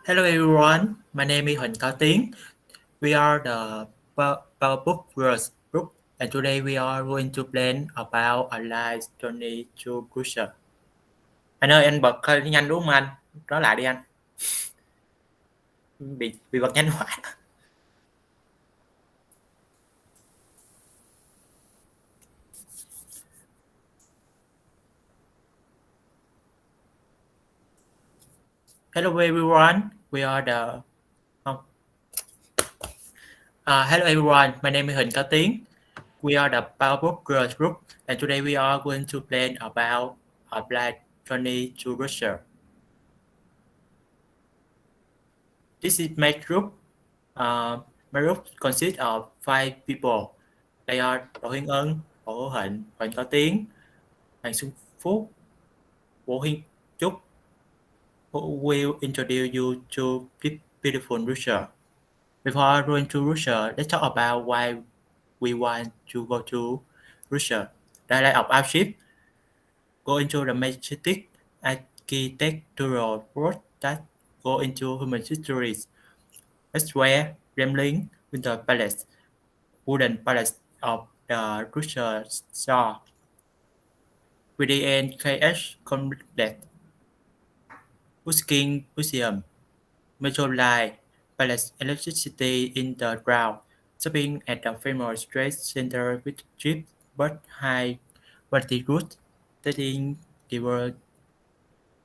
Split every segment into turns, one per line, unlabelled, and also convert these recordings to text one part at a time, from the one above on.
Hello everyone, my name is Huỳnh Cao Tiến. We are the PowerBook Girls group and today we are going to plan about a life journey to Russia. Anh ơi, anh bật hơi nhanh đúng không anh? Nói lại đi anh. Bị bật nhanh quá. Hello everyone, we are the không. Hello everyone, my name is Huỳnh Cao Tiến. We are the PowerBook Girls group and today we are going to plan about a life journey to Russia. This is my group. My group consists of five people. They are Đỗ Hiến Ân, Hồ Hữu Thịnh, Hoàng Có Tiến, Hoàng Xuân Phúc, Vũ Hiến Trúc, who will introduce you to this beautiful Russia. Before going to Russia, let's talk about why we want to go to Russia. The highlight of our trip: go into the majestic architectural road that go into human history. Explore Kremlin, Winter Palace, Wooden Palace of the Russian Tsar, VDN KH Complex, Pushkin Museum, Metro Line, Palace Electricity in the ground, shopping at the famous trade center with cheap but high quality goods, taking the word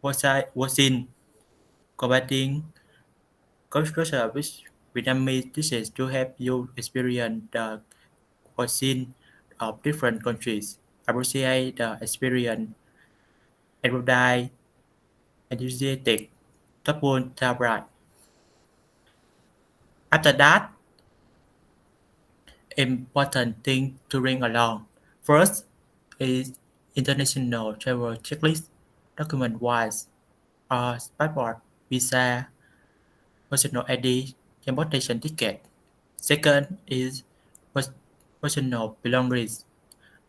Wasin, combating culture with Vietnamese dishes to help you experience the cuisine of different countries, appreciate the experience, erudite, enthusiastic, thoughtful, bright. After that, important thing to bring along. First is international travel checklist, document-wise, passport, visa, personal ID, transportation ticket. Second is personal belongings,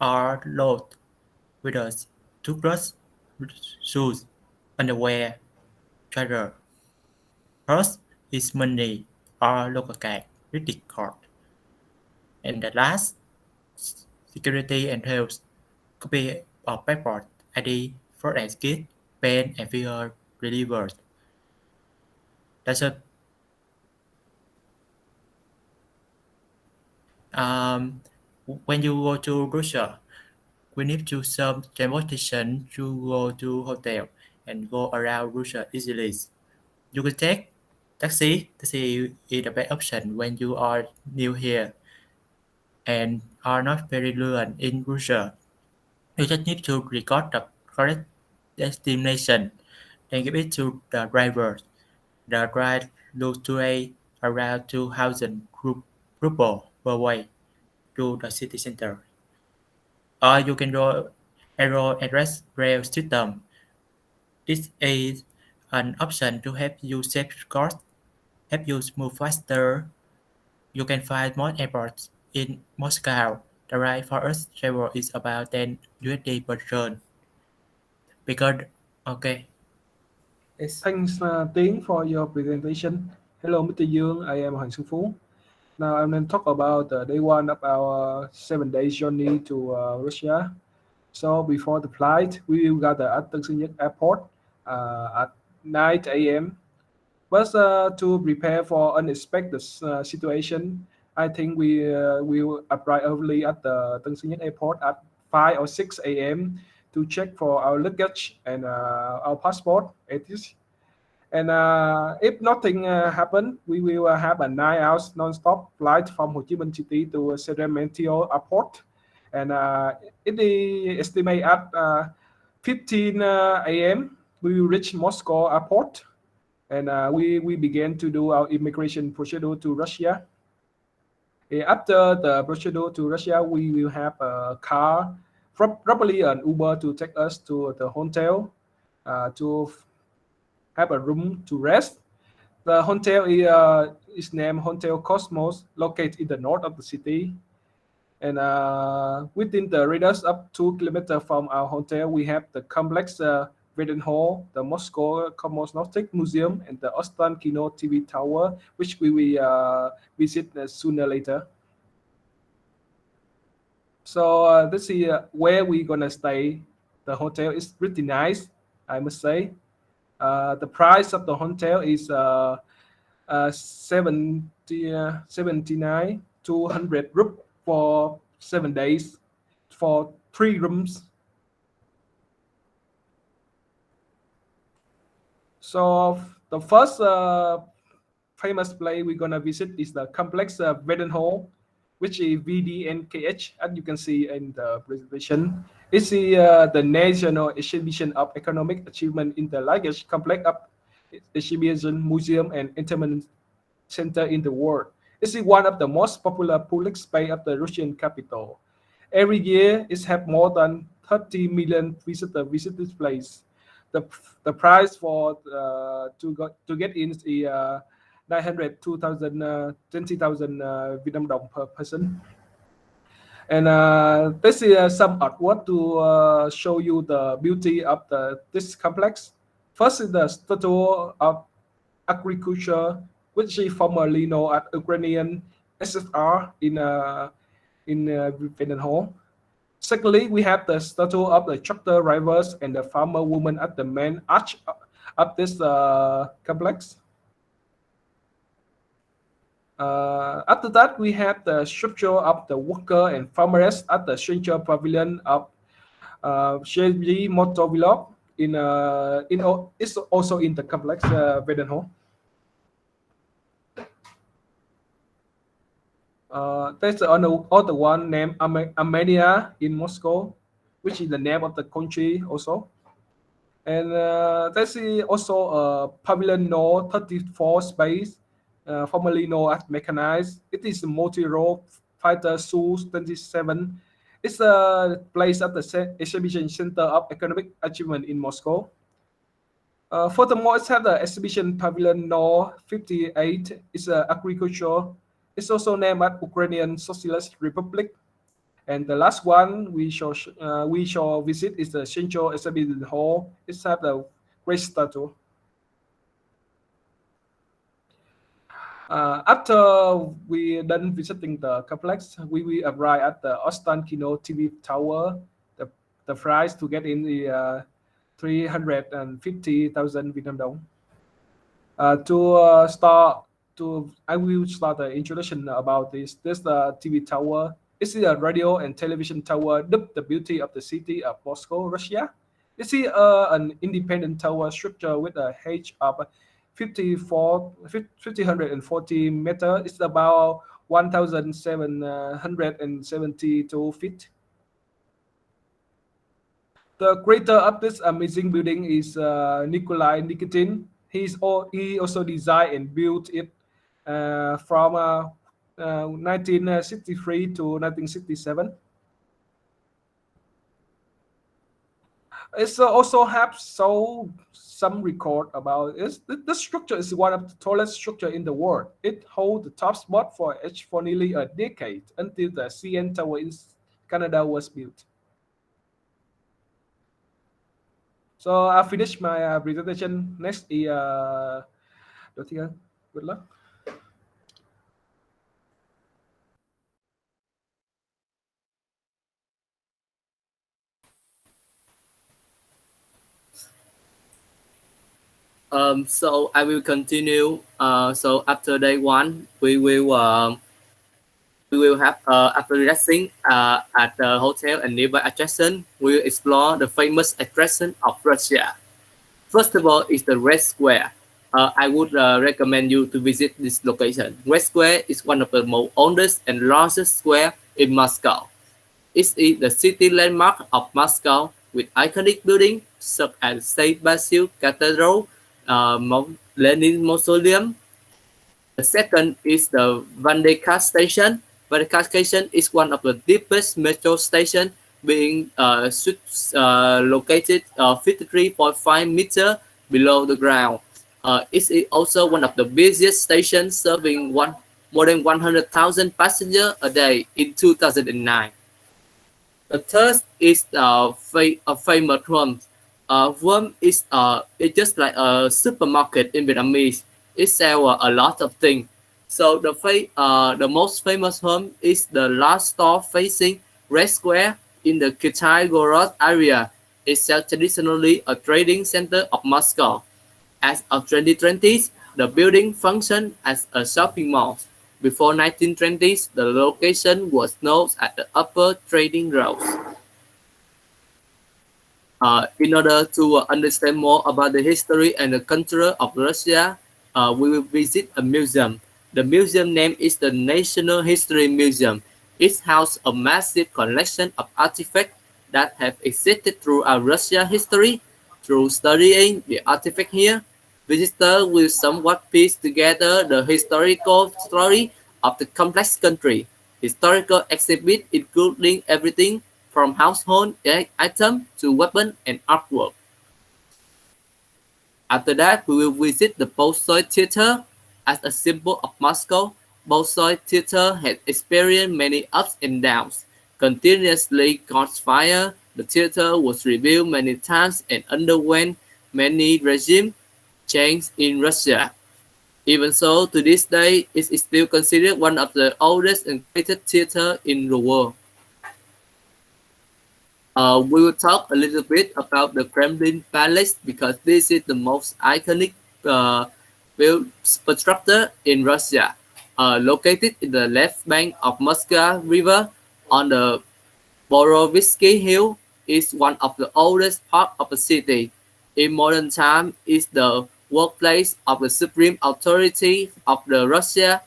or load, with toothbrush, shoes, underwear, charger. First is money or local card, credit card. And the last, security and health, copy of passport, ID, first aid kit, pen and figure delivered. That's it. Um, when you go to Russia, we need to some transportation to go to hotel and go around Russia easily. You can take taxi. Taxi is the best option when you are new here and are not very fluent in Russia. You just need to record the correct destination, then give it to the driver. The ride looks to around 2,000 ruble per way to the city center. Or you can do Aero Address Rail System. This is an option to help you save costs, help you move faster. You can find more airports in Moscow. The ride for us travel is about 10 USD per turn. Because, okay. Yes.
Thanks, Tiến, for your presentation. Hello, Mr. Dương. I am Hoàng Xuân Phú. Now I'm going to talk about day one of our 7 days journey to Russia. So before the flight, we will gather at Tân Sơn Nhất Airport at 9 a.m. But to prepare for unexpected situation, I think we will arrive early at the Tân Sơn Nhất Airport at 5 or 6 a.m. to check for our luggage and our passport, etc. And if nothing happen, we will have a 9 hours non-stop flight from Ho Chi Minh City to Sheremetyevo Airport. And it is estimated at 15 a.m. we will reach Moscow Airport. And we began to do our immigration procedure to Russia. After the procedure to Russia, we will have a car, probably an Uber to take us to the hotel to have a room to rest. The hotel is named Hotel Cosmos, located in the north of the city. And within the radius up 2 kilometers from our hotel, we have the complex Wedding Hall, the Moscow Komsomolsk Museum, and the Ostankino TV Tower, which we will visit sooner later. So let's see where we're gonna stay. The hotel is pretty nice, I must say. The price of the hotel is 79 200 rup for 7 days for 3 rooms. So the first famous place we're gonna visit is the complex Wedding Hall, which is VDNKH, as you can see in the presentation. It's the National Exhibition of Economic Achievement in the largest complex of exhibition, museum, and entertainment center in the world. It's one of the most popular public space of the Russian capital. Every year, it has more than 30 million visitors visit this place. The, the price for to get in is 900, 2,000, 20,000 Vietnam dong per person. And this is some artwork to show you the beauty of this complex. First is the statue of agriculture, which is formerly known as Ukrainian SSR in Wedding Hall. Secondly, we have the statue of the tractor drivers and the farmer woman at the main arch of this complex. After that, we have the sculpture of the worker and farmers at the central pavilion of Chevy Motovlog. It's also in the complex Wedding Hall. There's another one named Armenia in Moscow, which is the name of the country also. And there's also a Pavilion No 34 space, formerly known as Mechanized. It is a multi-role fighter Su-27. It's a place at the Exhibition Center of Economic Achievement in Moscow. Furthermore, it has the Exhibition Pavilion No 58. It's agriculture. It's also named as Ukrainian Socialist Republic. And the last one we shall visit is the Central Exhibition Hall. It has the great statue. After we done visiting the complex, we will arrive at the Ostankino TV Tower. The price to get in the 350,000 Vietnam dong. I will start the introduction about this. This TV tower. It's a radio and television tower dubbed the beauty of the city of Moscow, Russia. It's an independent tower structure with a height of 5,440 meters. It's about 1,772 feet. The creator of this amazing building is Nikolai Nikitin. He also designed and built it from 1963 to 1967. It also have some record about it. This structure is one of the tallest structure in the world. It holds the top spot for nearly a decade until the CN Tower in Canada was built. So I finished my presentation. Next is Dorothea. Good luck.
So I will continue. So after day one, we will have after relaxing at the hotel and nearby attraction, we will explore the famous attraction of Russia. First of all, is the Red Square. I would recommend you to visit this location. Red Square is one of the most oldest and largest square in Moscow. It is the city landmark of Moscow with iconic buildings such as St. Basil Cathedral, Lenin Mausoleum. The second is the Vandekat Station. Vandekat Station is one of the deepest metro stations, being located 53.5 meters below the ground. It is also one of the busiest stations, serving more than 100,000 passengers a day in 2009. The third is a famous home, Worm is it's just like a supermarket in Vietnamese. It sells a lot of things. So the most famous home is the large store facing Red Square in the Kitay-Gorod area. It's traditionally a trading center of Moscow. As of 2020s, the building functioned as a shopping mall. Before 1920s, the location was known as the Upper Trading Roads. In order to understand more about the history and the culture of Russia, we will visit a museum. The museum name is the National History Museum. It houses a massive collection of artifacts that have existed throughout Russian history. Through studying the artifact here, visitors will somewhat piece together the historical story of the complex country. Historical exhibits including everything from household items to weapons and artwork. After that, we will visit the Bolshoi Theater. As a symbol of Moscow, Bolshoi Theater has experienced many ups and downs. Continuously caught fire, the theater was rebuilt many times and underwent many regime changes in Russia. Even so, to this day, it is still considered one of the oldest and greatest theaters in the world. We will talk a little bit about the Kremlin Palace because this is the most iconic built structure in Russia. Located in the left bank of Moscow River on the Borovitsky Hill, is one of the oldest parts of the city. In modern times, is the workplace of the supreme authority of the Russia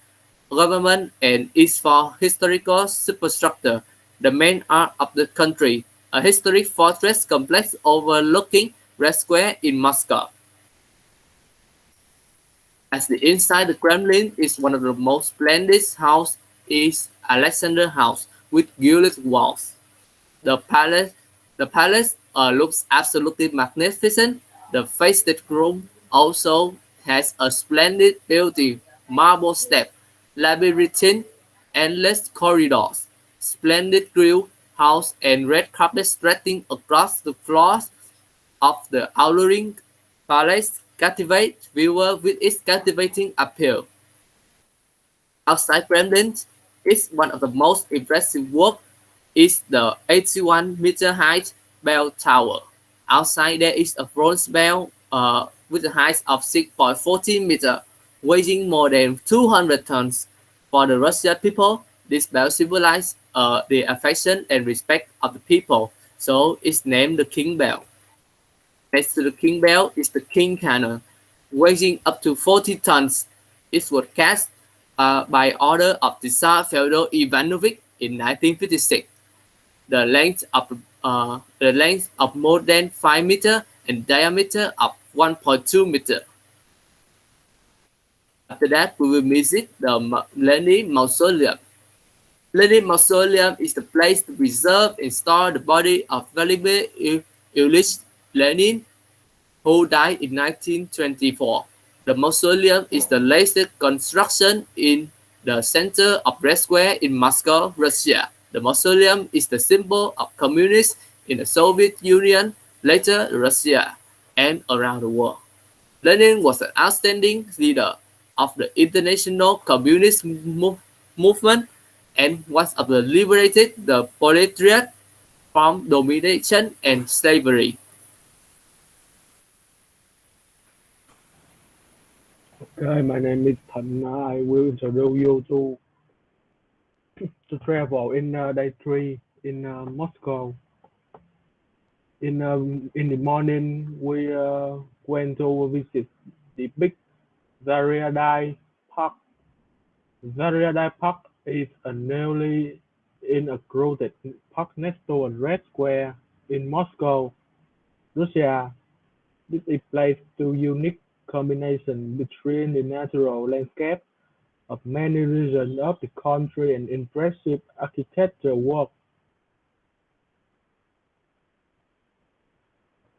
government and is for historical superstructure, the main art of the country, a historic fortress complex overlooking Red Square in Moscow. As the inside the Kremlin is one of the most splendid houses is Alexander House with gilded walls. The palace looks absolutely magnificent. The feasted room also has a splendid building, marble step, labyrinthine, endless corridors, splendid grill house, and red carpet stretching across the floors of the alluring palace captivate viewers with its captivating appeal. Outside Kremlin is one of the most impressive work is the 81-meter high bell tower. Outside there is a bronze bell with a height of 6.14 meters, weighing more than 200 tons. For the Russian people, this bell symbolizes the affection and respect of the people, so it's named the King Bell. Next to the King Bell is the King Cannon, weighing up to 40 tons. It was cast by order of the Tsar Fyodor Ivanovich in 1956. The length of more than 5 meters and diameter of 1.2 meters. After that, we will visit the Lenin Mausoleum. Lenin Mausoleum is the place to preserve and store the body of Vladimir Ilyich Lenin, who died in 1924. The mausoleum is the latest construction in the center of Red Square in Moscow, Russia. The mausoleum is the symbol of communists in the Soviet Union, later Russia, and around the world. Lenin was an outstanding leader of the international communist movement and was of the liberated the proletariat from domination and slavery.
Okay, my name is Thanh. I will introduce you to travel in day 3 in Moscow. In the morning, we went to visit the big Zaryadai Park. Zaryadai Park is a newly inaugurated park next to a Red Square in Moscow, Russia. This is a place to unique combination between the natural landscape of many regions of the country and impressive architectural work.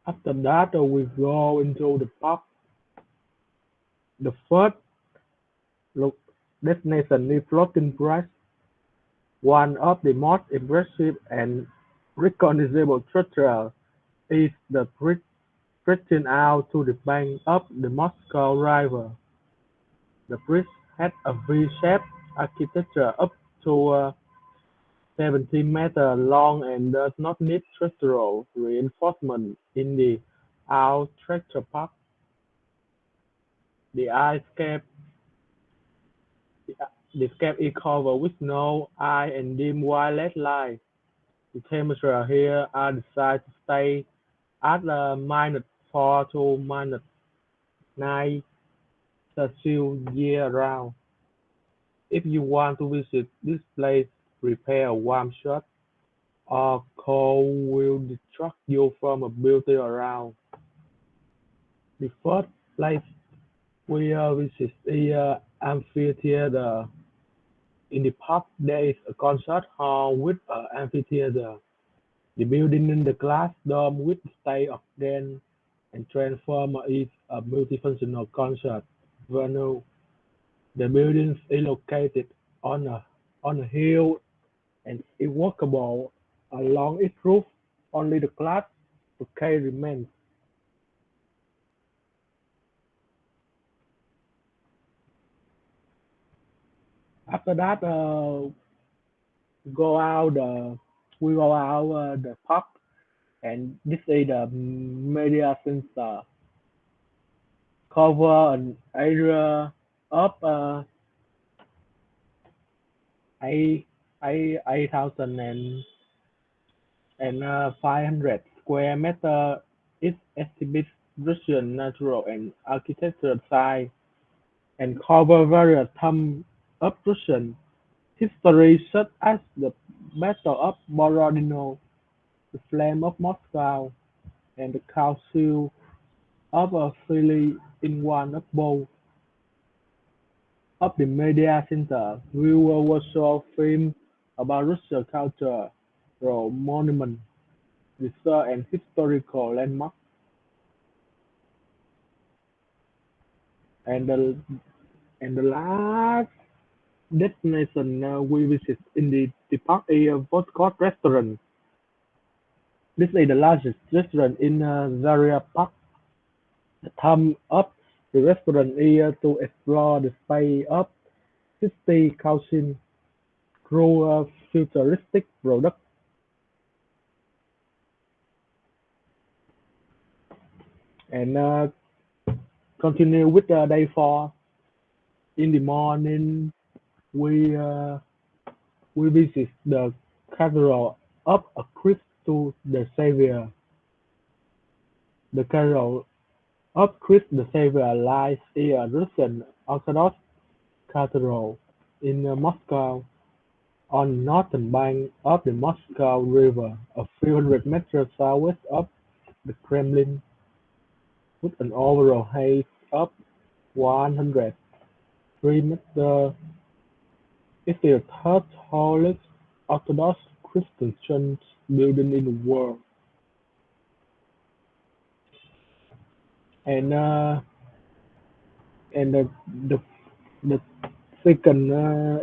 After that, we go into the park. The first destination is Floating Bridge, one of the most impressive and recognizable structures is the bridge
stretching out to the bank of the Moscow River. The bridge had a V-shaped architecture up to 17 meters long and does not need structural reinforcement in the outer part. The ice the scape is covered with snow, ice, and dim violet light. The temperatures here are designed to stay at -4 to -9 Celsius year round. If you want to visit this place, prepare a warm shirt or cold will distract you from the beauty around. The first place we visit is amphitheater. In the park, there is a concert hall with an amphitheater. The building in the glass dome with stage organ and transformer is a multifunctional concert venue. The building is located on a hill and is walkable along its roof. Only the glass facade remains. After that, go out. We go out the park, and this is the media center. Cover an area of eight 8,000 and 500 square meter. It exhibits Russian natural and architectural sites and cover various tomes of Russian history such as the Battle of Borodino, the Flame of Moscow, and the Council of Philly in one of both of the media center. Viewer will show films about Russian culture, monument, research, and historical landmarks. And the last destination we visit in the park is Vodka restaurant. This is the largest restaurant in Zaria Park. The theme of the restaurant is to explore the space of 60 cuisine through a futuristic product. And continue with day 4. In the morning, we visit the Cathedral of a Christ to the Savior. The Cathedral of Christ the Savior lies in a Russian Orthodox cathedral in Moscow on northern bank of the Moscow River, a few hundred meters southwest of the Kremlin, with an overall height of 103 meters. It is the third tallest Orthodox Christian church building in the world. And and the second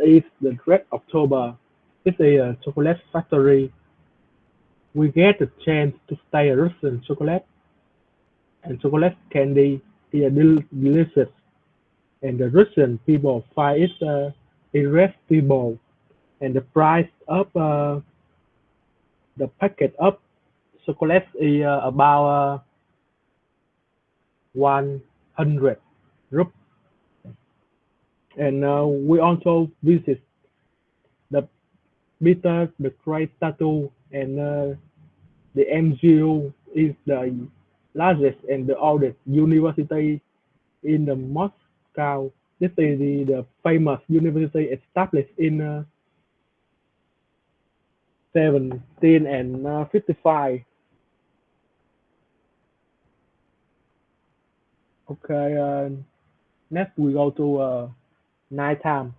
is the Red October. It's a chocolate factory. We get the chance to stay Russian chocolate and chocolate candy is delicious, and the Russian people find it irresistible. And the price of the packet of chocolate is about 100 rupees. And we also visit the Peter the Great statue, and the MGU is the largest and the oldest university in the Moscow. This is the famous university established in 1755. Okay, next we go to night time.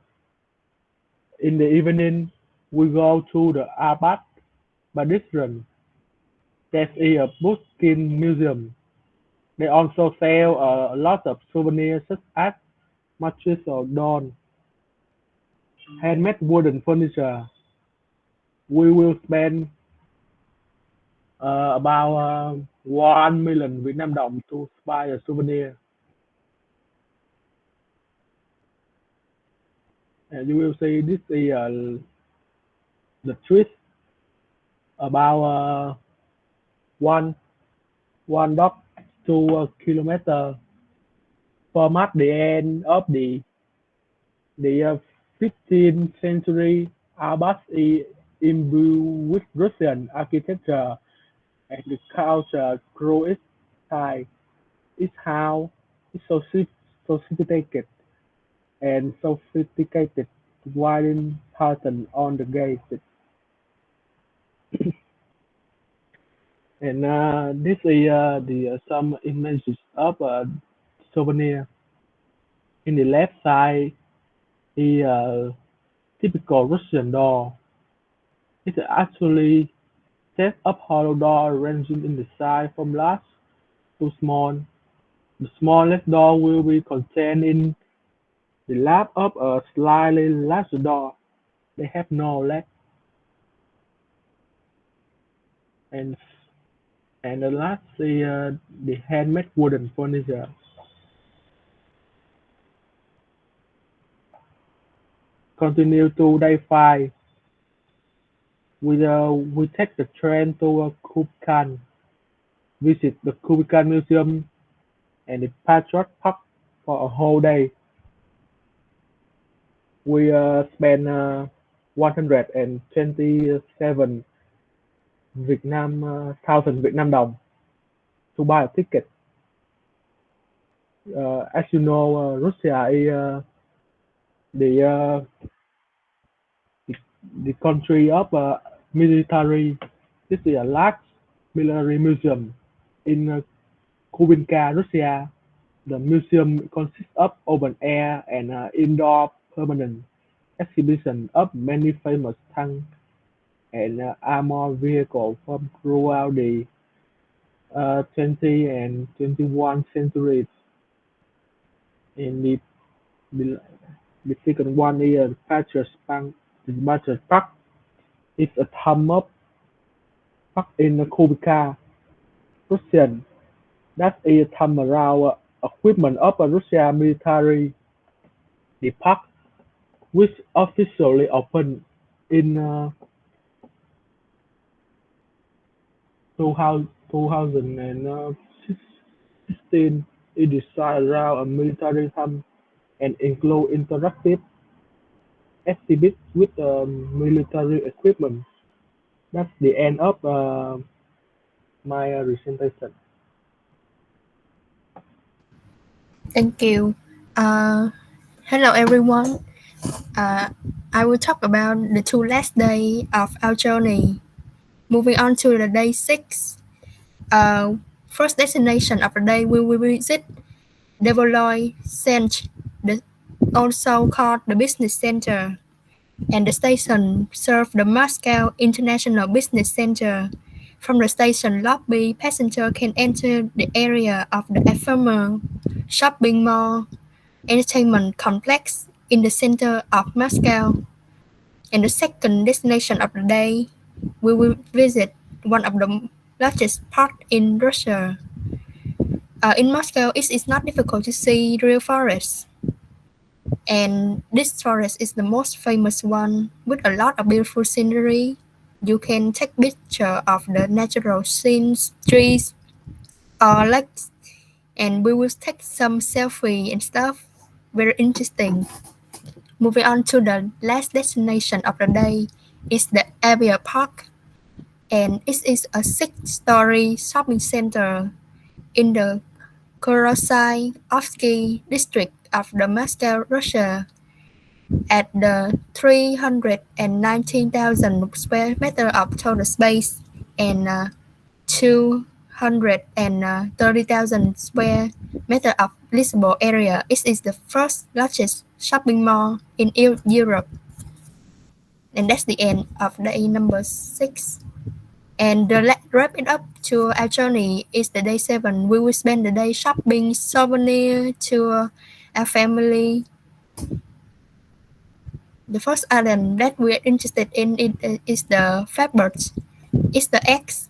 In the evening, we go to the Arbat Badisran. There is a Pushkin museum. They also sell a lot of souvenirs such as matches or dolls, handmade wooden furniture. We will spend about 1 million Vietnam đồng to buy a souvenir. And you will see this is the trip about 1.2 kilometer from at the end of the 15th century. Abbas is imbued with Russian architecture and the culture through its style, its house, its sophisticated winding pattern on the gates. And this is some images of souvenir. In the left side is a typical Russian door. It's actually set up hollow door ranging in the size from large to small. The smallest door will be contained in the lap of a slightly larger door. They have no legs. And the last is the handmade wooden furniture. Continue to day 5. We take the train to Kubican, visit the Kubican Museum and the Patriot Park for a whole day. We spend 127 thousand Vietnam đồng to buy a ticket. As you know, Russia is the country of military. This is a large military museum in Kubinka, Russia. The museum consists of open air and indoor permanent exhibition of many famous tanks and armored vehicles from throughout the 20th and 21st centuries. In the second one is Patriot Park. The Patriot Park is a theme park in Kubinka, Russian. That is theme around equipment of a Russian military. The park, which officially opened in 2016, is designed around a military theme and include interactive exhibits with military equipment. That's the end of my presentation.
Thank you. Hello everyone. I will talk about the 2 last days of our journey. Moving on to the day 6. First destination of the day we will visit Devoloy Centre, also called the business center, and the station serves the Moscow International Business Center. From the station lobby, passengers can enter the area of the ephemeral shopping mall entertainment complex in the center of Moscow. And the second destination of the day, we will visit one of the largest parks in Russia. In Moscow, it is not difficult to see real forests. And this forest is the most famous one with a lot of beautiful scenery. You can take picture of the natural scenes, trees, or lakes, and we will take some selfie and stuff. Very interesting. Moving on to the last destination of the day is the Avia Park, and it is a 6-story shopping center in the Kurosayovsky district of the Moscow, Russia, at the 319,000 square meter of total space and 230,000 square meter of leasable area. It is the first largest shopping mall in Europe. And that's the end of day number 6. And wrap it up to our journey is the day 7. We will spend the day shopping souvenir to our family. The first island that we are interested in is the Fairbanks. It's the X.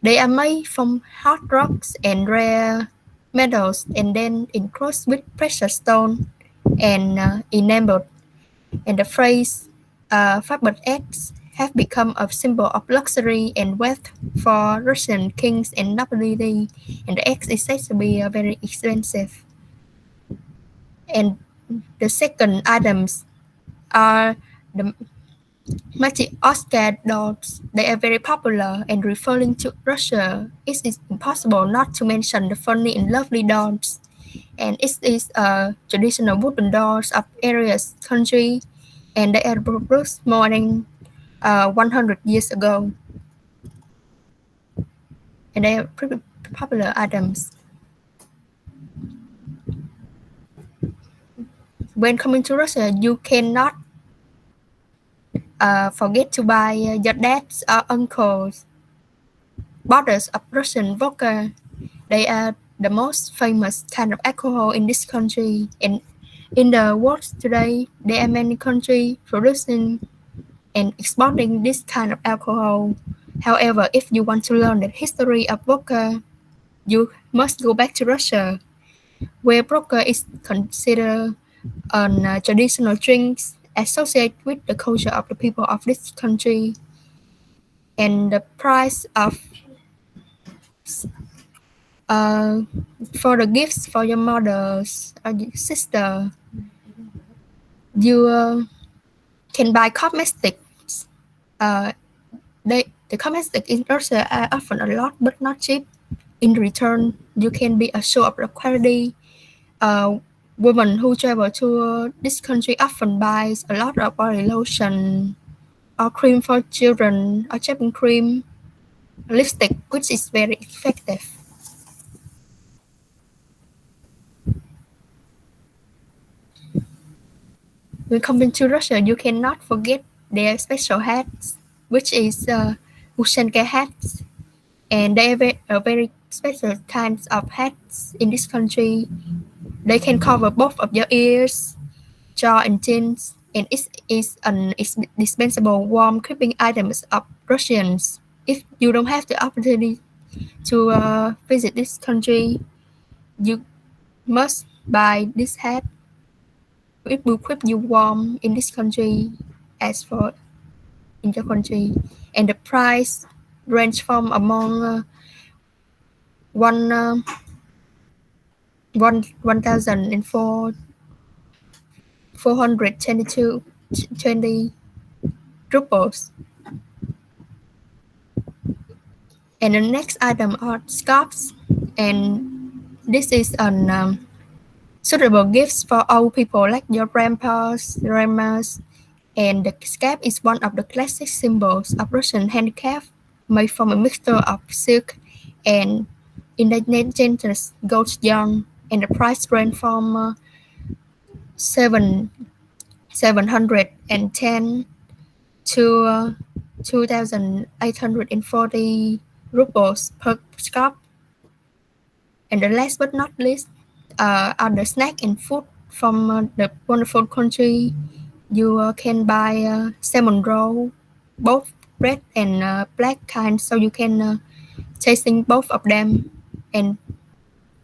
They are made from hard rocks and rare metals and then encrusted with precious stone and enameled. And the phrase fabric eggs have become a symbol of luxury and wealth for Russian kings and nobility. And the eggs is said to be very expensive. And the second items are the magic Oscar dolls. They are very popular, and referring to Russia, it is impossible not to mention the funny and lovely dolls. And it is a traditional wooden dolls of areas country, and they are produced more than 100 years ago. And they are pretty popular items. When coming to Russia, you cannot forget to buy your dad's or uncle's bottles of Russian vodka. They are the most famous kind of alcohol in this country. And in the world today, there are many countries producing and exporting this kind of alcohol. However, if you want to learn the history of vodka, you must go back to Russia, where vodka is considered a traditional drink associated with the culture of the people of this country. And the price of for the gifts for your mothers or your sister, you can buy cosmetics. The cosmetics in Russia are often a lot but not cheap. In return, you can be a show of the quality. Women who travel to this country often buys a lot of body lotion or cream for children or shaving cream, lipstick, which is very effective. When coming to Russia, you cannot forget their special hats, which is Ushanka hats, and they are very special kinds of hats in this country. They can cover both of your ears, jaw, and chins, and it is an indispensable warm keeping items of Russians. If you don't have the opportunity to visit this country, you must buy this hat. It will keep you warm in this country as for in your country. And the price range from among 422 rubles. And the next item are scarves, and this is an suitable gifts for old people like your grandpas, grandmas. And the scarf is one of the classic symbols of Russian handicraft, made from a mixture of silk and indigenous goat yarn. And the price range from 710 to 2,840 rubles per scarf. And the last but not least are the snack and food from the wonderful country. You can buy salmon roll, both red and black kind, so you can tasting both of them. And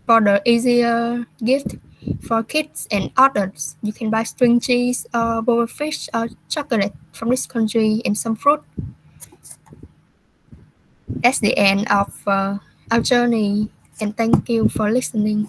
for the easier gift for kids and adults, you can buy string cheese or boiled fish or chocolate from this country and some fruit. That's the end of our journey, and thank you for listening.